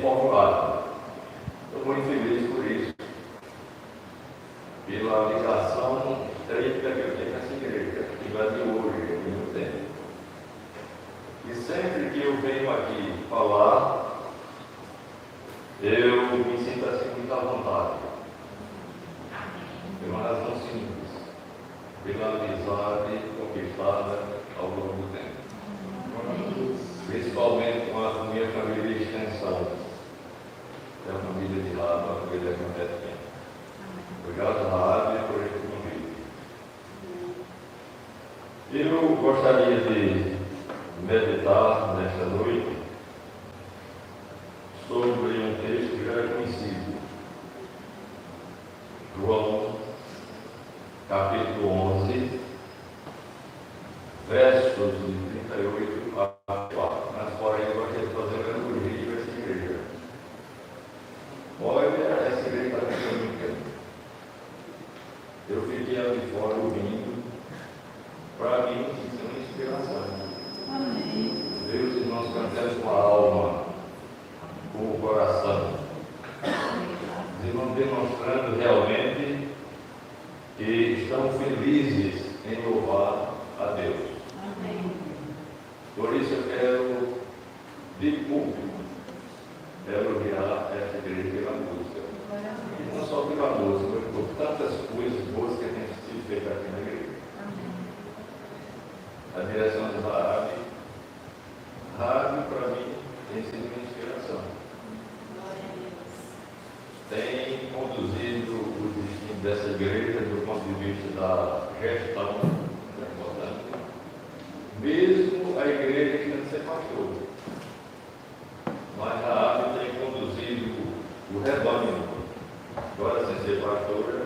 povoado. Estou muito feliz por isso, pela ligação estreita que eu tenho nessa igreja, que vai de hoje, ao mesmo tempo. E sempre que eu venho aqui falar, eu me sinto assim muito à vontade. Por uma razão simples, pela amizade conquistada ao longo do tempo. Principalmente com a minha família de extensão, que é a família de lá, a família de Betinha. Obrigado, Rádio, por esse convite. Eu gostaria de meditar nesta noite sobre um texto que já é conhecido. João, capítulo 11, versos de 38 a 4. Mas, porém, eu gostaria de fazer uma alegoria dessa igreja. Olha, essa igreja está ficando muito tempo. Eu fiquei ali fora ouvindo. Para mim, isso é uma inspiração. Amém. Deus, e nós cantamos com a alma, com o coração, e vão demonstrando realmente que estão felizes em louvar a Deus. Amém. Por isso eu quero, de público, elogiar essa igreja pela música. E não só pela música, mas por tantas coisas boas que têm sido feitas aqui na igreja. A direção de Rádio, para mim, tem sido uma inspiração. Tem conduzido o destino dessa igreja do ponto de vista da gestão, que é importante, mesmo a igreja que não ser pastor. Mas a Rádio tem conduzido o rebanho, agora sem ser pastora,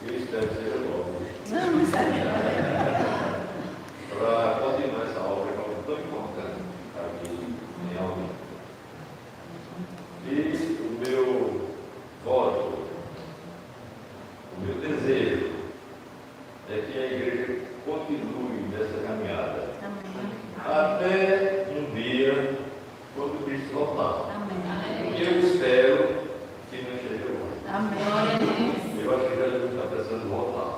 isso deve ser logo. Para continuar essa obra que é tão importante aqui em Almeida. E o meu voto, o meu desejo é que a igreja continue nessa caminhada. Até um dia, quando Cristo voltar. E eu espero que não esteja hoje. Amém. Eu acho que Jesus está precisando voltar.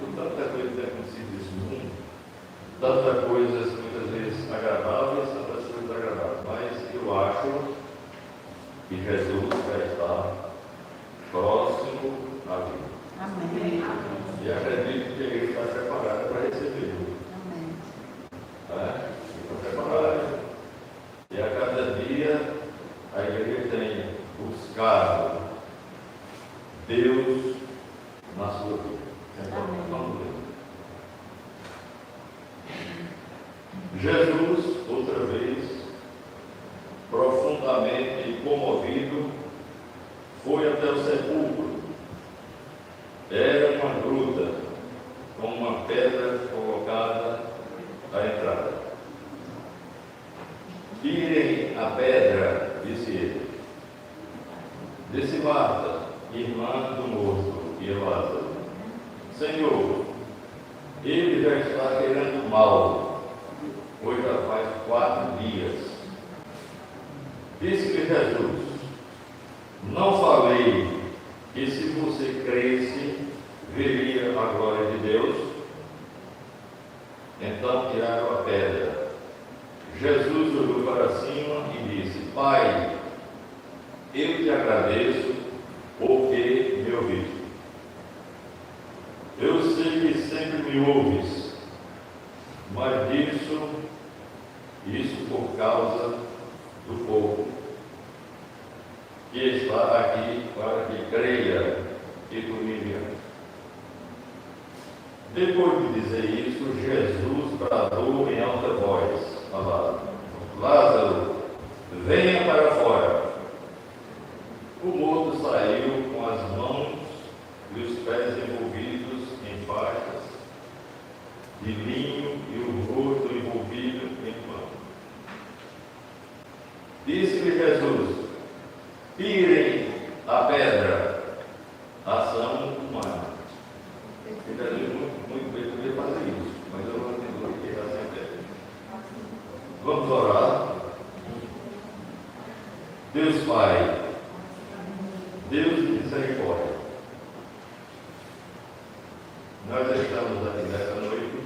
Com tanta coisa que tem acontecido nesse mundo, tantas coisas muitas vezes agradáveis, tantas coisas desagradáveis, mas eu acho que Jesus vai estar próximo à vida. Amém. E acredito que ele está preparado para recebê-lo. Amém. Está preparado. E a cada dia a igreja tem buscado Deus na sua vida. Jesus, outra vez, profundamente comovido, foi até o sepulcro. Era uma gruta com uma pedra colocada à entrada. Tirem a pedra, disse ele. Disse Marta, irmã do morto, e Lázaro: Senhor, ele já está querendo mal, pois já faz 4 dias. Disse-lhe Jesus: Não falei que se você cresce, veria a glória de Deus? Então tiraram a pedra. Jesus olhou para cima e disse: Pai, eu te agradeço porque me ouviste. Eu sei que sempre me ouves, mas isso por causa do povo que está aqui para que creia que tu me enviaste. Depois de dizer isso, Jesus bradou em alta voz, falando: Lázaro, venha para fora. O morto saiu com as mãos e os pés envolvidos em faixas de linho e o rosto envolvido em pano. Disse-lhe Jesus: Tirem a pedra. Ação humana. Ficaria muito bem poder fazer isso, mas eu não tenho que tirar sem pedra. Vamos orar. Deus Pai, Deus de misericórdia, nós estamos aqui nessa noite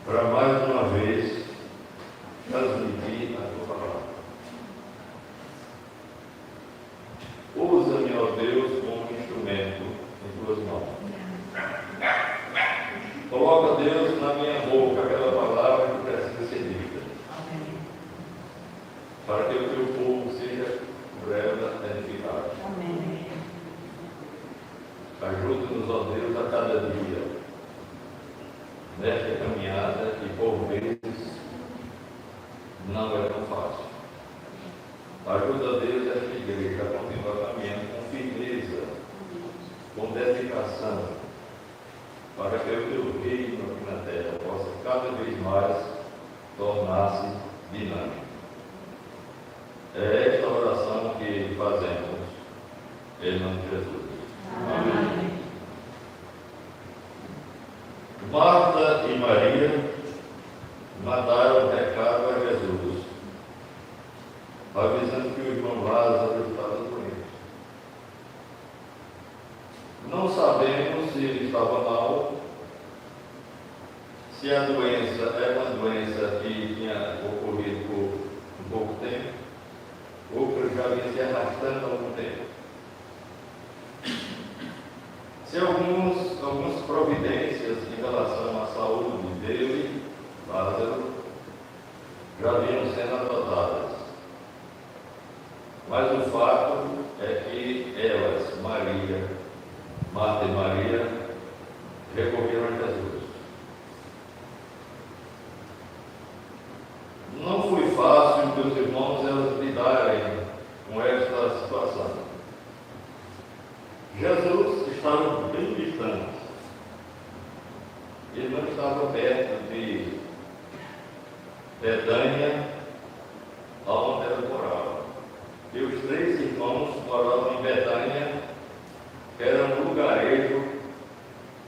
para mais uma vez transmitir a tua palavra. Usa-me, ó Deus, como instrumento em tuas mãos. Coloca, Deus, na minha boca aquela palavra que precisa ser dita, para que o teu povo seja por ela edificado. Ajuda-nos, ó Deus, a cada dia, nesta caminhada que por vezes não é tão fácil. Ajuda, Deus, esta igreja a continuar caminhando com firmeza, com dedicação, para que o teu reino aqui na terra possa cada vez mais tornar-se dinâmico. É esta oração que fazemos em nome de Jesus. Amém. Marta e Maria mandaram recado a Jesus, avisando que o irmão Lázaro estava doente. Não sabemos se ele estava mal, se a doença é uma doença que tinha ocorrido por um pouco tempo, ou que já vinha se arrastando há algum tempo. Se algumas providências em relação à saúde dele, Lázaro, já vinham sendo adotadas. Mas o fato é que elas, Marta e Maria, recorreram a Jesus. Não foi fácil para os irmãos elas lidarem com esta situação. Jesus estava bem distante. Ele não estava perto de Betânia, onde ela morava. E os três irmãos moravam em Betânia, que era um lugarejo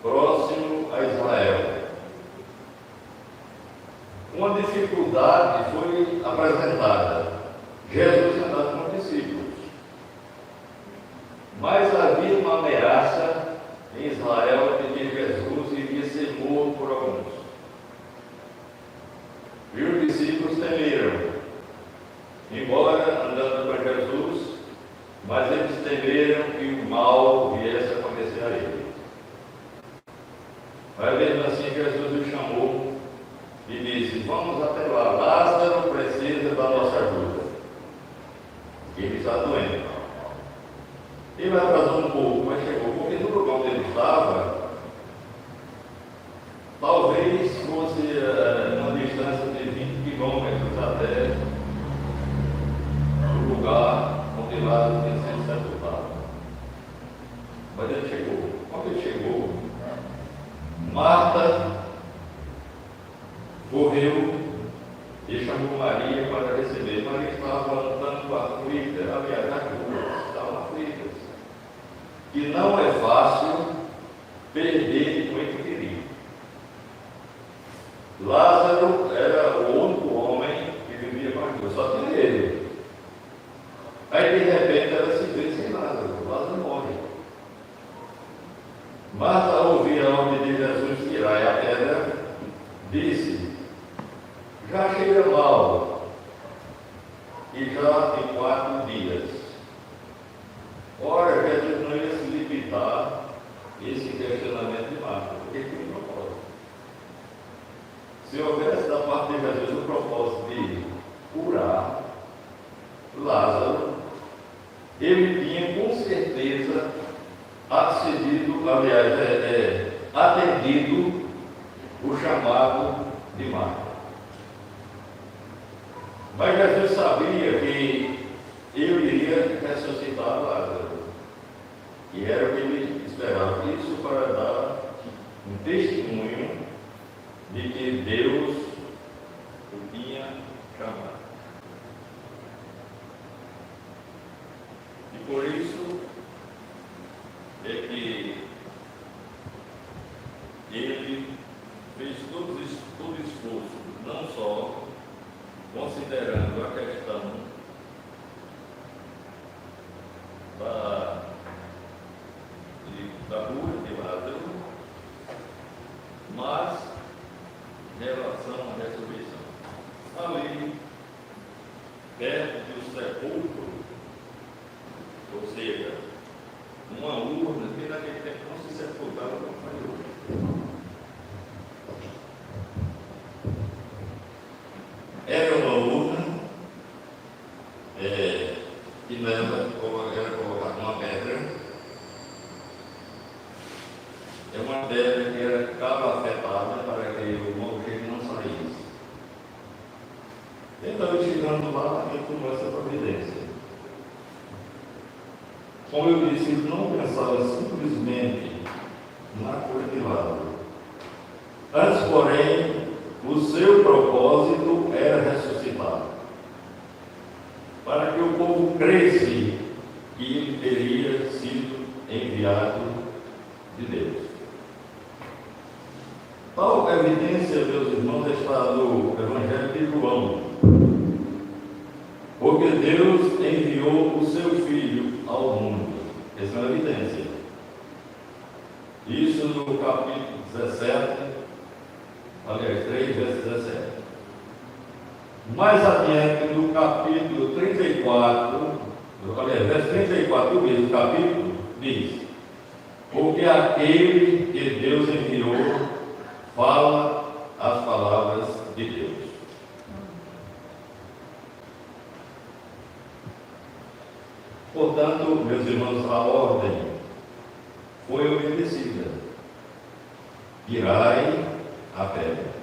próximo a Israel. Uma dificuldade foi apresentada. Jesus andava com os discípulos. Mas havia uma ameaça em Israel de que Jesus iria ser morto por alguns. E os discípulos temeram, embora andando com Jesus, mas eles temeram que o mal viesse a acontecer a ele. Mas mesmo assim Jesus os chamou e disse: vamos até lá, Lázaro precisa da nossa ajuda. Ele está doente. Ele atrasou um pouco, mas chegou, porque no lugar onde ele estava, talvez fosse uma distância de 20 quilômetros até o lugar onde Lázaro tinha sido sepultado. Mas ele chegou. Quando ele chegou, Marta correu e chamou Maria para receber. Maria estava andando aflita, aliás, as duas estavam aflitas. Que não é fácil perder o ente querido. Lázaro era o único homem que vivia com as duas, só tinha ele. Aí de repente ela se vê sem Lázaro morre. Marta, ao ouvir a ordem de Jesus tirar a pedra, disse: já cheira mal, e já tem 4 dias. Ora, Jesus não ia se limitar esse questionamento de Marta, porque que o propósito? Se houvesse da parte de Jesus o propósito de curar Lázaro, ele tinha com certeza atendido o chamado de Marta. Mas Jesus sabia que ele iria ressuscitar Lázaro. E era o que ele esperava. Isso para dar um testemunho de que Deus o tinha chamado. E por isso é que ele fez todo esforço, não só considerando a questão da cura de Lázaro, mas em relação à ressurreição. Ali, perto do sepulcro, ou seja, uma urna que naquele tempo não se sepultava como faz hoje. Era uma urna que nela era colocada uma pedra. É uma pedra que era calafetada para que o objeto não saísse. Então, chegando lá, ele tomou essa providência. Como eu disse, ele não pensava simplesmente na cura de Lázaro. Antes, porém, o seu propósito era ressuscitar, para que o povo cresce que ele teria sido enviado de Deus. Tal evidência, meus irmãos, está no Evangelho de João, porque Deus enviou o seu Filho ao mundo. Essa é uma evidência. Isso no capítulo 17, aliás, 3, verso 17. Mais adiante, no capítulo 34, verso 34 do mesmo capítulo, diz: porque aquele que Deus enviou fala as palavras de Deus. Portanto, meus irmãos, a ordem foi obedecida. Tirai a pedra.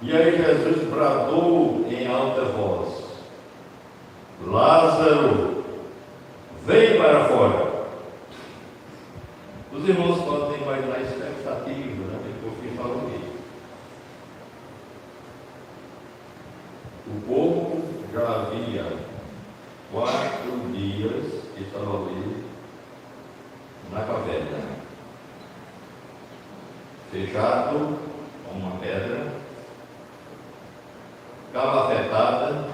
E aí Jesus bradou em alta voz: Lázaro, vem para fora. Os irmãos podem imaginar a expectativa, né? Porque falou isso. O povo já havia 4 dias que estava ali na caverna, fechado com uma pedra, calafetada,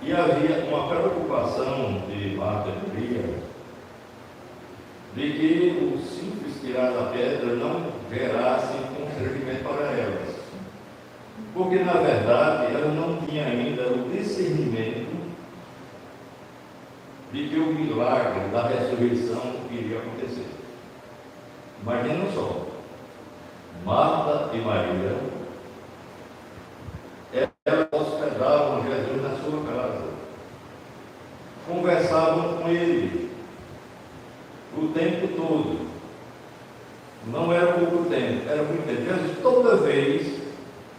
e havia uma preocupação de Marta e Maria de que o simples tirar da pedra não gerasse constrangimento para elas, porque na verdade elas não tinham ainda o discernimento de que o milagre da ressurreição iria acontecer. Imagina só, Marta e Maria, elas hospedavam Jesus na sua casa, conversavam com ele o tempo todo. Não era pouco tempo, era muito tempo. Jesus, toda vez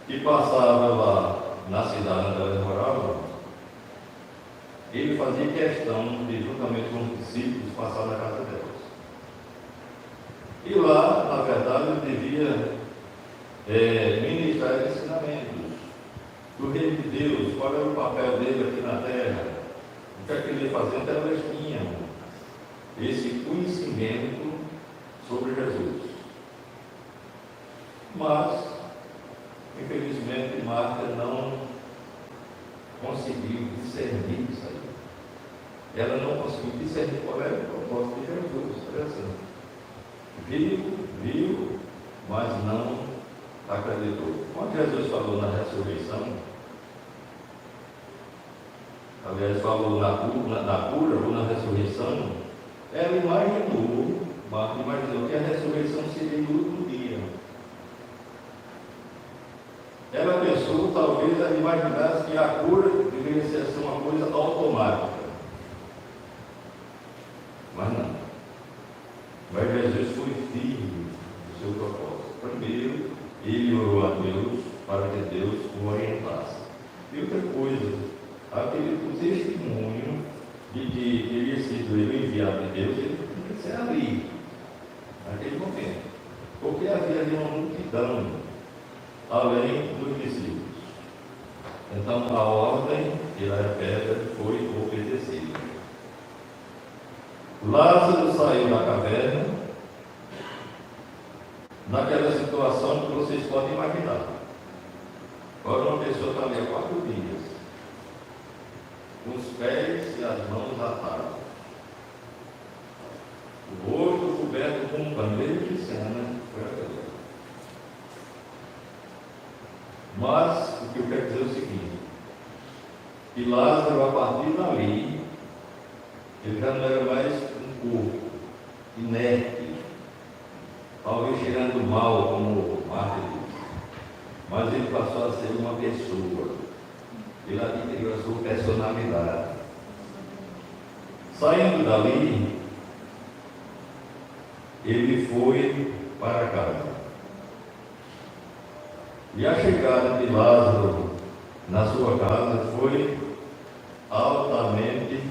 que passava lá na cidade onde elas moravam, ele fazia questão de, juntamente com os discípulos, passar na casa delas. E lá, na verdade, ele devia ministrar ensinamentos do reino de Deus, qual era o papel dele aqui na terra, o que é que ele ia fazer. Então elas tinham esse conhecimento sobre Jesus. Mas, infelizmente, Marta não conseguiu discernir isso aí. Ela não conseguiu discernir qual era o propósito de Jesus. Olha assim. Viu, mas não acreditou. Quando Jesus falou na ressurreição, aliás, falou na cura ou na ressurreição, ela imaginou que a ressurreição seria no último dia. Ela pensou, talvez, ela imaginasse que a cura deveria ser uma coisa automática. Mas não. Mas Jesus foi firme no seu propósito. Primeiro, ele orou a Deus para que Deus o orientasse. E outra coisa, aquele testemunho de que teria sido ele enviado de Deus, ele tinha que ser ali, naquele momento. Porque havia ali uma multidão, além dos discípulos. Então, a ordem de tirar a pedra foi obedecida. Lázaro saiu da caverna, naquela situação que vocês podem imaginar. Agora, uma pessoa está ali há 4 dias. os pés e as mãos atados, o rosto coberto com um paneiro de cena. Mas o que eu quero dizer é o seguinte, que Lázaro, a partir dali, ele já não era mais um corpo inerte, talvez cheirando mal, como Marta disse, mas ele passou a ser uma pessoa. Ele adquiriu a sua personalidade. Saindo dali, ele foi para casa. E a chegada de Lázaro na sua casa foi altamente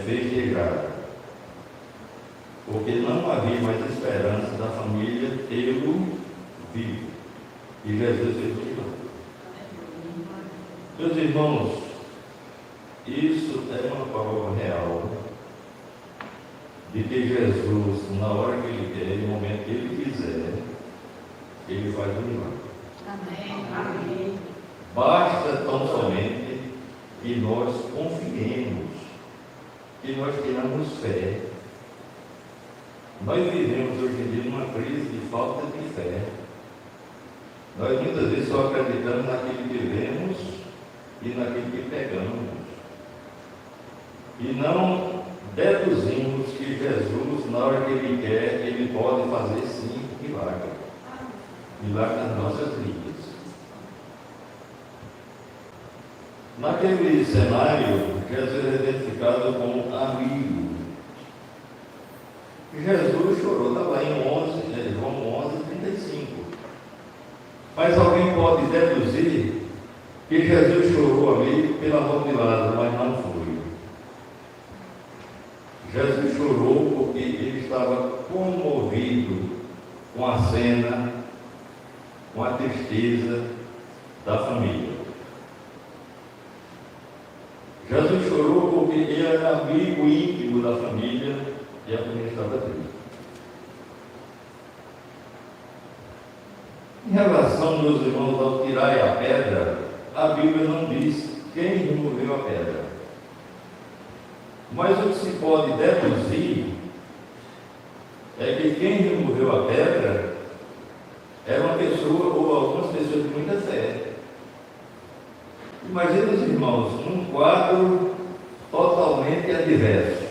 festejada, porque não havia mais esperança da família tê-lo vivo. E Jesus fez milagre. Meus irmãos, isso é uma prova real de que Jesus, na hora que Ele quer, no momento que Ele quiser, Ele faz o milagre. Amém. Basta tão somente que nós confiemos, que nós tenhamos fé. Nós vivemos hoje em dia numa crise de falta de fé. Nós muitas vezes só acreditamos naquilo que vemos e naquilo que pegamos. E não deduzimos que Jesus, na hora que Ele quer, Ele pode fazer sim milagre. Milagre nas nossas vidas. Naquele cenário, Jesus é identificado como amigo. Jesus chorou, está lá em João 11:35. Mas alguém pode deduzir que Jesus chorou ali pelo amor de Lázaro, mas não foi. Jesus chorou porque ele estava comovido com a cena, com a tristeza da família. Jesus chorou porque ele era amigo íntimo da família e a família estava triste. Em relação, meus irmãos, ao tirar a pedra, a Bíblia não diz quem removeu a pedra. Mas o que se pode deduzir é que quem removeu a pedra era uma pessoa ou algumas pessoas de muita fé. Imagina os irmãos, num quadro totalmente adverso.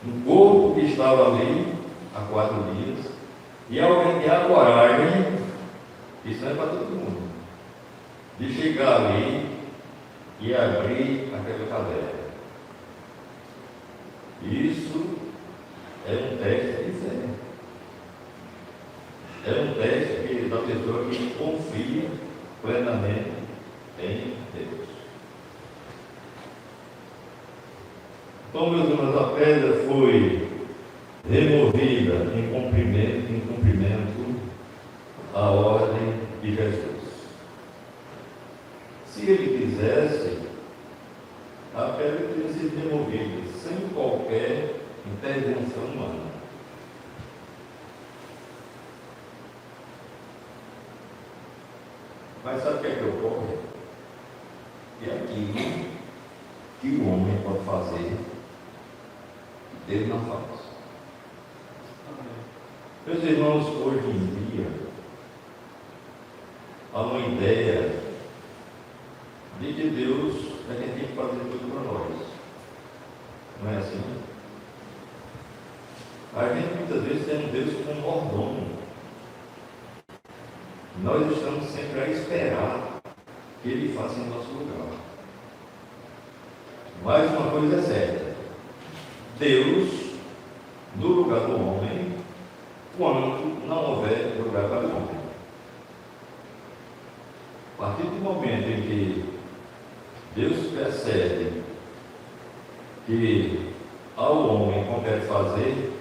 Um corpo que estava ali há 4 dias, e alguém tem a coragem, isso não é para todo mundo, de chegar ali e abrir aquela caverna. Isso é um teste de fé. É um teste da pessoa que confia plenamente em Deus. Então, meus irmãos, a pedra foi removida em cumprimento à ordem de Jesus. Se ele quisesse, a pedra teria sido removida sem qualquer intervenção humana. Mas sabe o que é que ocorre? É aquilo que o homem pode fazer, Deus não faz. Meus irmãos, hoje em dia, há uma ideia de que Deus é quem tem que fazer tudo para nós. Não é assim? A gente muitas vezes tem um Deus como mordomo. Nós estamos sempre a esperar que Ele faça em nosso lugar. Mas uma coisa é certa: Deus, no lugar do homem, quando não houver lugar para o homem. A partir do momento em que Deus percebe que ao homem compete fazer,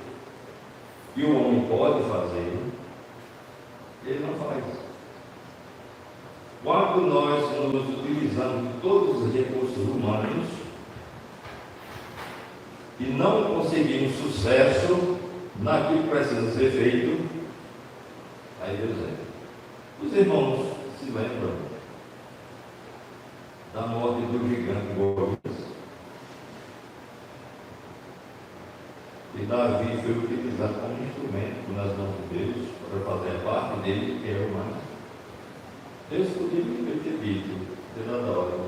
e o homem pode fazer, Ele não faz. Quando nós nos utilizamos de todos os recursos humanos e não conseguimos sucesso naquilo que precisa ser feito, aí Deus é. Os irmãos se lembram da morte do gigante Golias. E Davi foi utilizado como instrumento nas mãos de Deus para fazer parte dele, que é humano. Deus podia ter dito, toda hora,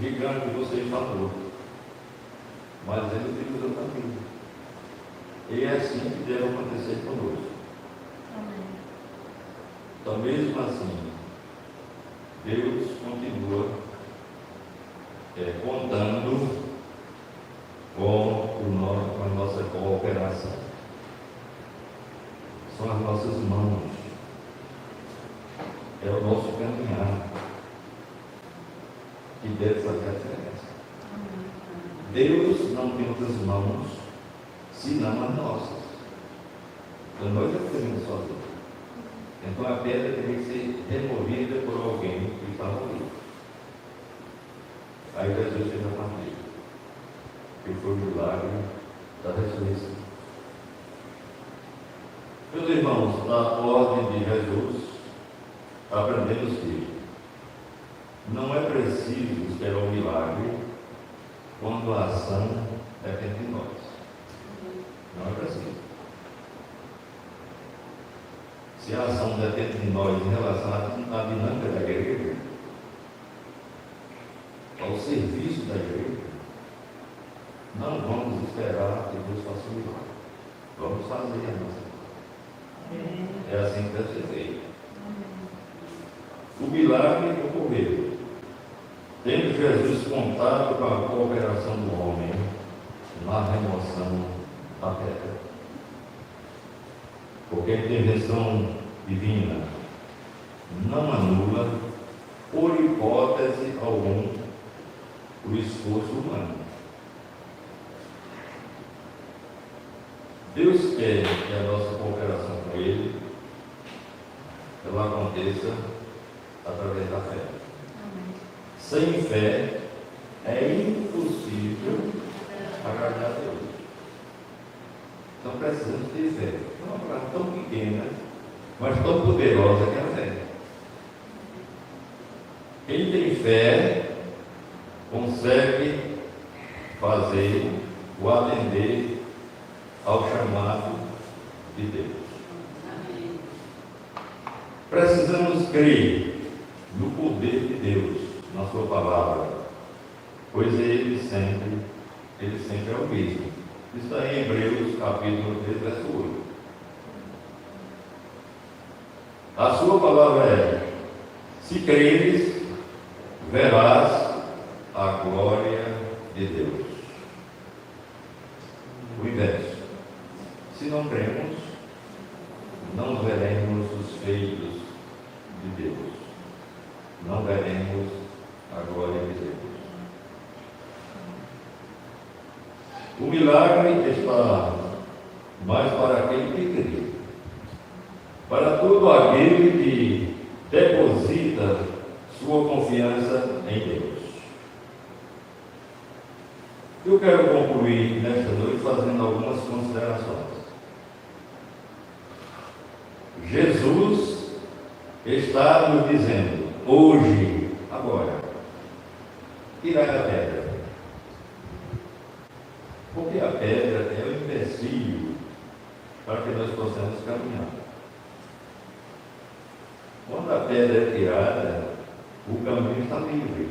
gigante, você está morto. Mas ele utilizou também. E é assim que deve acontecer conosco. Então, mesmo assim, Deus continua contando com a nossa cooperação. São as nossas mãos. É o nosso caminhar que deve fazer a diferença. Deus não tem outras mãos senão as nossas. Então nós já fazemos sozinhos. Então a pedra teria que ser removida por alguém que estava ali. Aí Jesus fez a parte, que foi o milagre da ressurreição. Meus irmãos, na ordem de Jesus, aprendemos que não é preciso esperar um milagre quando a ação depende de nós. Não é preciso. Se a ação depende de nós em relação à dinâmica da igreja, ao serviço da igreja, não vamos esperar que Deus faça um milagre. Vamos fazer a nossa parte. É assim que deve ser feito. O milagre ocorreu, tendo Jesus contado com a cooperação do homem na remoção da pedra. Porque a intervenção divina não anula, por hipótese alguma, o esforço humano. Deus quer que a nossa cooperação com Ele ela aconteça através da fé. Sem fé é impossível agradar a Deus. Então precisamos ter fé. É uma palavra tão pequena, mas tão poderosa que é a fé. Quem tem fé consegue fazer o atender ao chamado de Deus. Precisamos crer no poder de Deus, na sua palavra, pois Ele sempre é o mesmo. Isso está em Hebreus, capítulo 3, verso 8. A sua palavra é: se creres, verás a glória de Deus. O inverso. Se não cremos, não veremos os feitos de Deus. Não veremos a glória de Deus. O milagre está mais para aquele que crê. Para todo aquele que deposita sua confiança em Deus. Eu quero concluir nesta noite fazendo algumas considerações. Jesus está nos dizendo, hoje, agora, tirai a pedra. Porque a pedra é o empecilho para que nós possamos caminhar. Quando a pedra é tirada, o caminho está livre.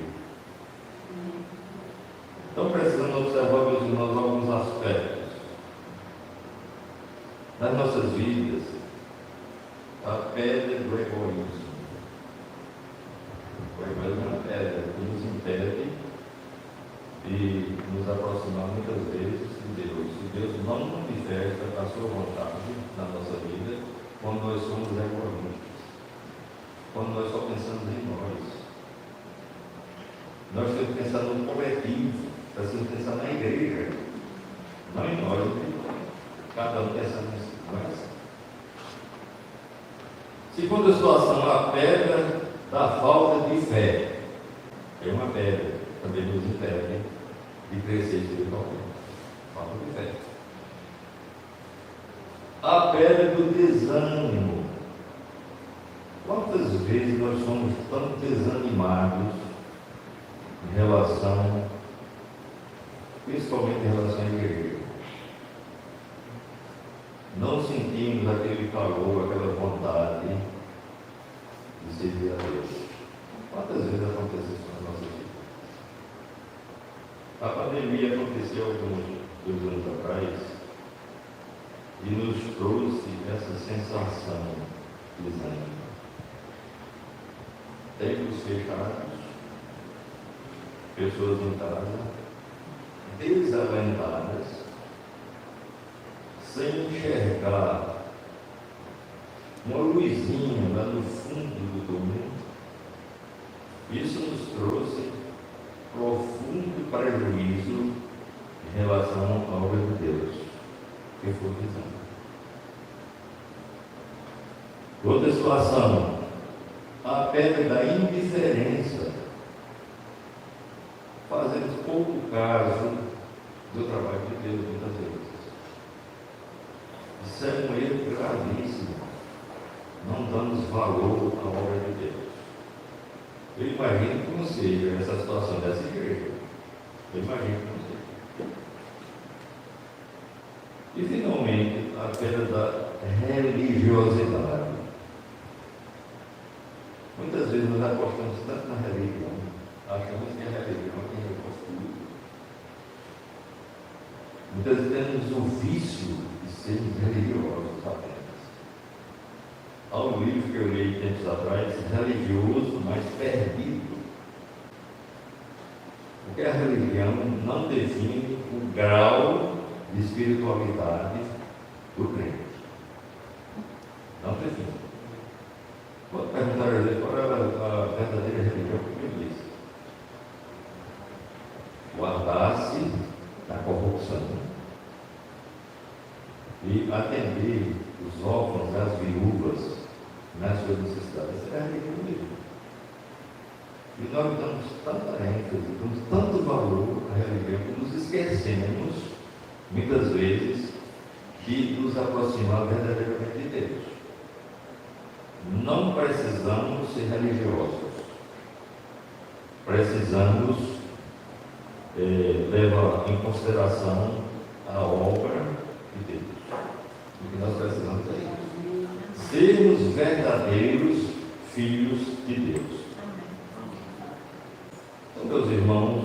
Então precisamos observar, meus irmãos, alguns aspectos das nossas vidas. A pedra do egoísmo. O egoísmo é uma pedra que nos impede de nos aproximar muitas vezes de Deus. E Deus não manifesta a sua vontade na nossa vida quando nós somos egoístas, quando nós só pensamos em nós. Nós temos que pensar no coletivo, precisamos pensar na igreja, não em nós, cada um pensando em nós. Segunda situação, a pedra da falta de fé. É uma pedra, também nos impede de crescer espiritualmente. Falta de fé. A pedra do desânimo. Quantas vezes nós somos tão desanimados em relação, principalmente em relação à igreja. Não sentimos aquele calor, aquela vontade de servir a Deus. Quantas vezes aconteceu isso na nossa vida? A pandemia aconteceu alguns 2 anos atrás e nos trouxe essa sensação de desânimo. Templos fechados, pessoas em casa, desalentadas, sem enxergar uma luzinha lá no fundo do túnel. Isso nos trouxe profundo prejuízo em relação à obra de Deus, que foi visão. Outra situação, a pedra da indiferença. Fazemos pouco caso do trabalho de Deus muitas vezes. Isso é um erro gravíssimo. Não damos valor à obra de Deus. Eu imagino como seja essa situação dessa igreja. Eu imagino como seja. E finalmente, a pedra da religiosidade. Muitas vezes nós apostamos tanto na religião, achamos que a religião tem postura. Muitas vezes temos o vício de sermos religiosos apenas. Há um livro que eu li tempos atrás, Religioso, mas Perdido. Porque a religião não define o grau de espiritualidade do crente. Não define. Quando perguntar a Deus qual é a verdadeira religião, que ele diz? Guardar-se da corrupção e atender os órfãos, as viúvas, nas suas necessidades. Essa é a religião mesmo. E nós damos tanta ênfase, damos tanto valor à religião que nos esquecemos, muitas vezes, de nos aproximar verdadeiramente de Deus. Não precisamos ser religiosos. Precisamos levar em consideração a obra de Deus. O que nós precisamos é isso. Sermos verdadeiros filhos de Deus. Então, meus irmãos,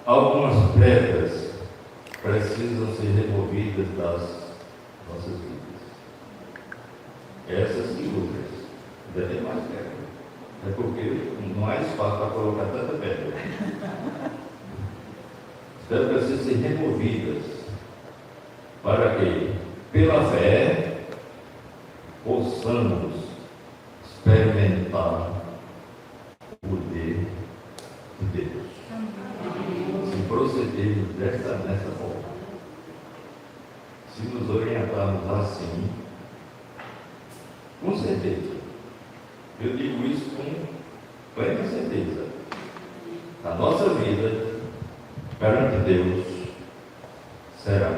algumas pedras precisam ser removidas das nossas vidas. Essas e outras. Ainda tem mais pedra. É porque não há espaço para colocar tanta pedra. As pedras precisam ser removidas. Para que, pela fé, possamos experimentar o poder de Deus. Se procedermos dessa forma, se nos orientarmos assim, com certeza, eu digo isso com plena certeza, a nossa vida perante Deus será